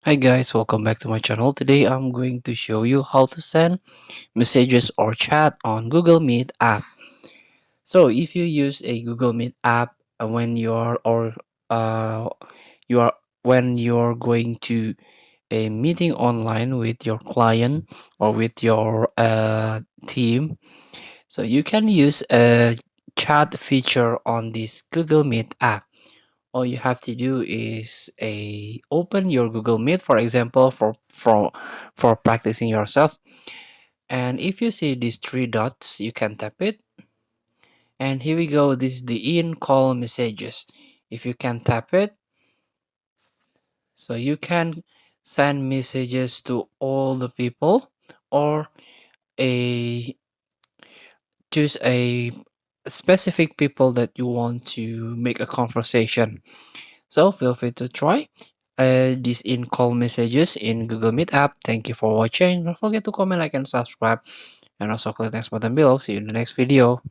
Hi guys, welcome back to my channel. Today I'm going to show you how to send messages or chat on Google Meet app. So if you use a Google Meet app when you are when you're going to a meeting online with your client or with your team, so you can use a chat feature on this Google Meet app. All you have to do is a open your Google Meet, for example, for practicing yourself. And if you see these three dots, you can tap it. And here we go. This is the in call messages. If you can tap it, so you can send messages to all the people, or a choose a specific people that you want to make a conversation. So feel free to try these in call messages in Google Meet app. Thank you for watching. Don't forget to comment, like, and subscribe, and also click the next button below. See you in the next video.